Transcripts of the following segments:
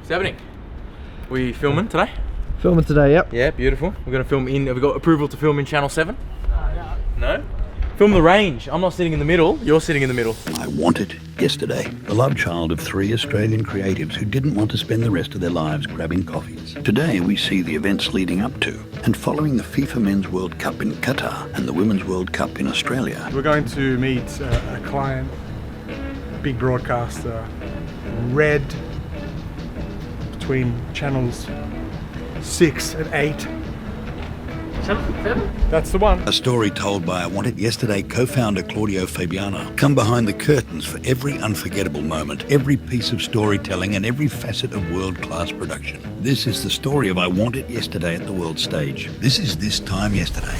What's happening? We filming today? Filming today, yep. Yeah, beautiful. We're going to film in, have we got approval to film in Channel 7? No? Film the range. I'm not sitting in the middle, you're sitting in the middle. I Want It Yesterday, the love child of 3 Australian creatives who didn't want to spend the rest of their lives grabbing coffees. Today we see the events leading up to and following the FIFA Men's World Cup in Qatar and the Women's World Cup in Australia. We're going to meet a client, big broadcaster, Red, between channels 6 and 8. Channel 7? That's the one. A story told by I Want It Yesterday co-founder Claudio Fabiano. Come behind the curtains for every unforgettable moment, every piece of storytelling and every facet of world-class production. This is the story of I Want It Yesterday at the world stage. This is This Time Yesterday.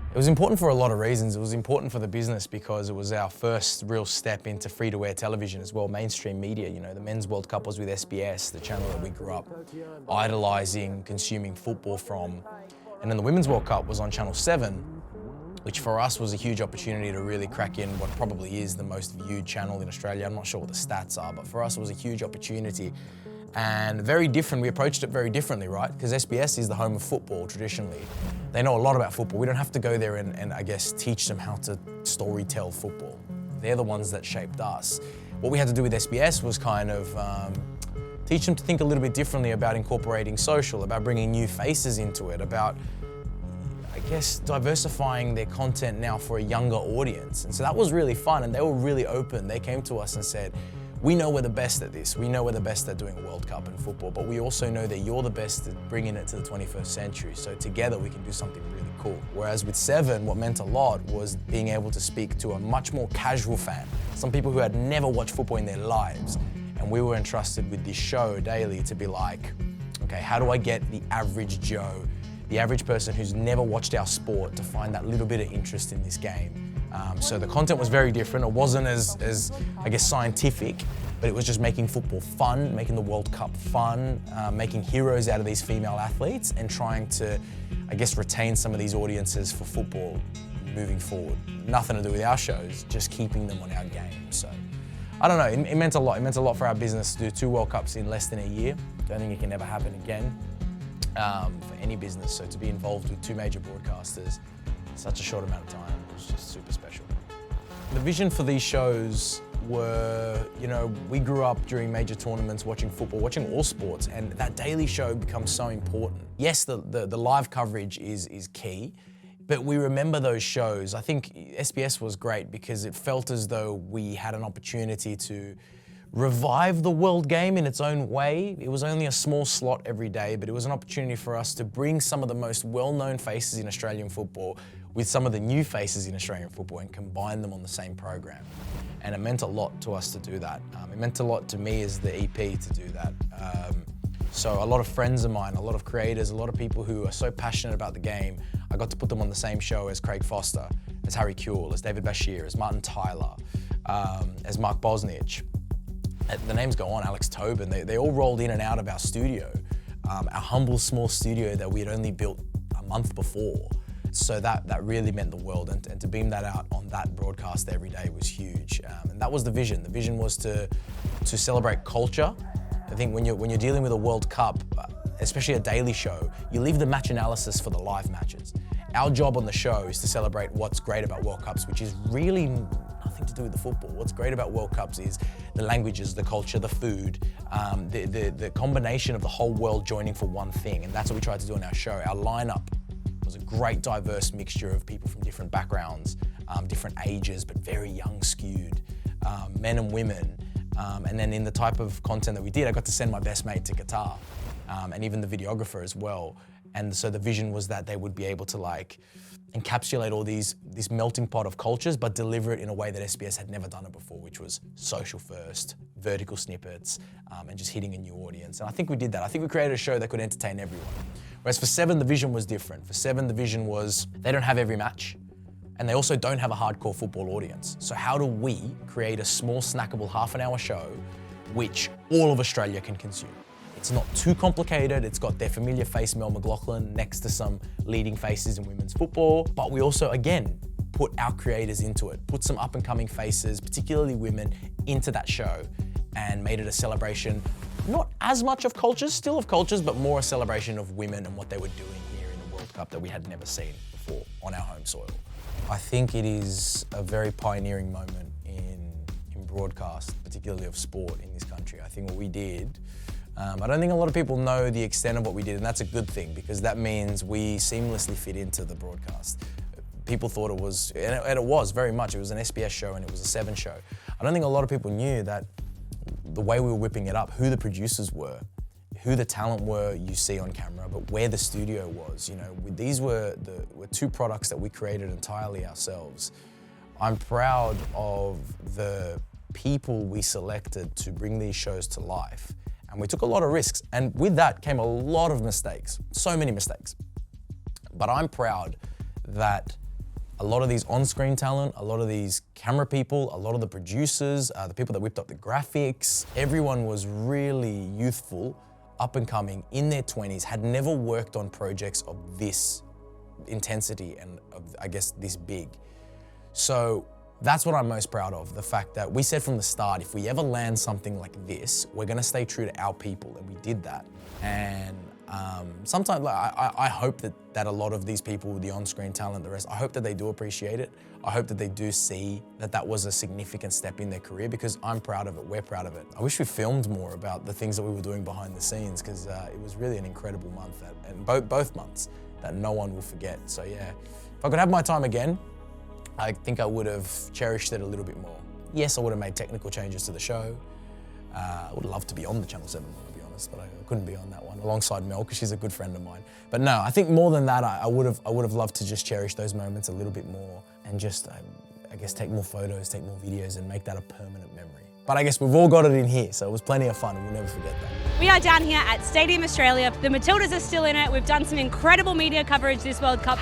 It was important for a lot of reasons. It was important for the business because it was our first real step into free-to-air television as well, mainstream media. You know, the Men's World Cup was with SBS, the channel that we grew up idolising, consuming football from. And then the Women's World Cup was on Channel 7, which for us was a huge opportunity to really crack in what probably is the most viewed channel in Australia. I'm not sure what the stats are, but for us it was a huge opportunity. And very different, we approached it very differently, right? Because SBS is the home of football traditionally. They know a lot about football. We don't have to go there and I guess, teach them how to story-tell football. They're the ones that shaped us. What we had to do with SBS was kind of teach them to think a little bit differently about incorporating social, about bringing new faces into it, about, I guess, diversifying their content now for a younger audience. And so that was really fun, and they were really open. They came to us and said, we know we're the best at this. We know we're the best at doing a World Cup in football, but we also know that you're the best at bringing it to the 21st century. So together we can do something really cool. Whereas with 7, what meant a lot was being able to speak to a much more casual fan, some people who had never watched football in their lives. And we were entrusted with this show daily to be like, okay, how do I get the average Joe, the average person who's never watched our sport to find that little bit of interest in this game? So the content was very different. It wasn't as I guess, scientific, but it was just making football fun, making the World Cup fun, making heroes out of these female athletes and trying to, I guess, retain some of these audiences for football moving forward. Nothing to do with our shows, just keeping them on our game. So I don't know, it meant a lot. It meant a lot for our business to do 2 World Cups in less than a year. Don't think it can ever happen again for any business. So to be involved with 2 major broadcasters in such a short amount of time was just super special. The vision for these shows were, you know, we grew up during major tournaments watching football, watching all sports, and that daily show becomes so important. Yes, the live coverage is key, but we remember those shows. I think SBS was great because it felt as though we had an opportunity to revive the world game in its own way. It was only a small slot every day, but it was an opportunity for us to bring some of the most well-known faces in Australian football with some of the new faces in Australian football and combine them on the same program. And it meant a lot to us to do that. It meant a lot to me as the EP to do that. So a lot of friends of mine, a lot of creators, a lot of people who are so passionate about the game, I got to put them on the same show as Craig Foster, as Harry Kewell, as David Bashir, as Martin Tyler, as Mark Bosnich. The names go on, Alex Tobin, they all rolled in and out of our studio, our humble small studio that we had only built a month before. So that really meant the world, and to beam that out on that broadcast every day was huge. And that was the vision. The vision was to celebrate culture. I think when you're dealing with a World Cup, especially a daily show, you leave the match analysis for the live matches. Our job on the show is to celebrate what's great about World Cups, which is really nothing to do with the football. What's great about World Cups is the languages, the culture, the food, the combination of the whole world joining for one thing. And that's what we tried to do on our show. Our lineup was a great diverse mixture of people from different backgrounds, different ages, but very young skewed, men and women. And then in the type of content that we did, I got to send my best mate to Qatar, and even the videographer as well. And so the vision was that they would be able to like encapsulate all this melting pot of cultures, but deliver it in a way that SBS had never done it before, which was social first, vertical snippets, and just hitting a new audience. And I think we did that. I think we created a show that could entertain everyone. Whereas for 7, the vision was different. For 7, the vision was they don't have every match, and they also don't have a hardcore football audience. So how do we create a small, snackable half-an-hour show which all of Australia can consume? It's not too complicated. It's got their familiar face, Mel McLaughlin, next to some leading faces in women's football. But we also, again, put our creators into it, put some up and coming faces, particularly women, into that show and made it a celebration, not as much of cultures, still of cultures, but more a celebration of women and what they were doing here in the World Cup that we had never seen before on our home soil. I think it is a very pioneering moment in broadcast, particularly of sport in this country. I think what we did, I don't think a lot of people know the extent of what we did, and that's a good thing because that means we seamlessly fit into the broadcast. People thought it was, and it was very much, it was an SBS show and it was a 7 show. I don't think a lot of people knew that the way we were whipping it up, who the producers were, who the talent were you see on camera, but where the studio was. You know, these were 2 products that we created entirely ourselves. I'm proud of the people we selected to bring these shows to life. And we took a lot of risks. And with that came a lot of mistakes, so many mistakes. But I'm proud that a lot of these on-screen talent, a lot of these camera people, a lot of the producers, the people that whipped up the graphics, everyone was really youthful, up and coming, in their 20s, had never worked on projects of this intensity and of, I guess, this big. So that's what I'm most proud of, the fact that we said from the start, if we ever land something like this, we're gonna stay true to our people, and we did that. And sometimes I hope that a lot of these people, the on-screen talent, the rest, I hope that they do appreciate it. I hope that they do see that that was a significant step in their career because I'm proud of it, we're proud of it. I wish we filmed more about the things that we were doing behind the scenes because it was really an incredible month, and both months that no one will forget. So yeah, if I could have my time again, I think I would have cherished it a little bit more. Yes, I would have made technical changes to the show. I would love to be on the Channel 7 one, to be honest, but I couldn't be on that one alongside Mel because she's a good friend of mine. But no, I think more than that, I would have loved to just cherish those moments a little bit more and just, I guess, take more photos, take more videos, and make that a permanent memory. But I guess we've all got it in here, so it was plenty of fun, and we'll never forget that. We are down here at Stadium Australia. The Matildas are still in it. We've done some incredible media coverage this World Cup.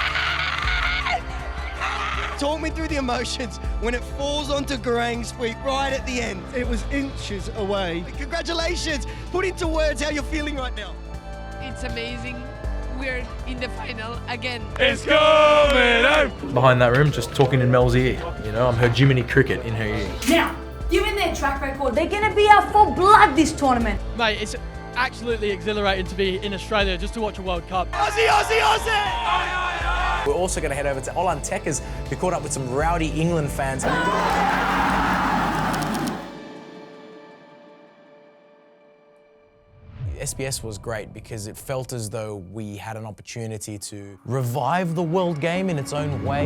Talk me through the emotions when it falls onto Garang's feet right at the end. It was inches away. Congratulations. Put into words how you're feeling right now. It's amazing. We're in the final again. It's coming home! Behind that room, just talking in Mel's ear. You know, I'm her Jiminy Cricket in her ear. Now, given their track record, they're going to be out for blood this tournament. Mate, it's absolutely exhilarating to be in Australia just to watch a World Cup. Aussie, Aussie, Aussie! We're also going to head over to Holland Techers, who caught up with some rowdy England fans. SBS was great because it felt as though we had an opportunity to revive the world game in its own way.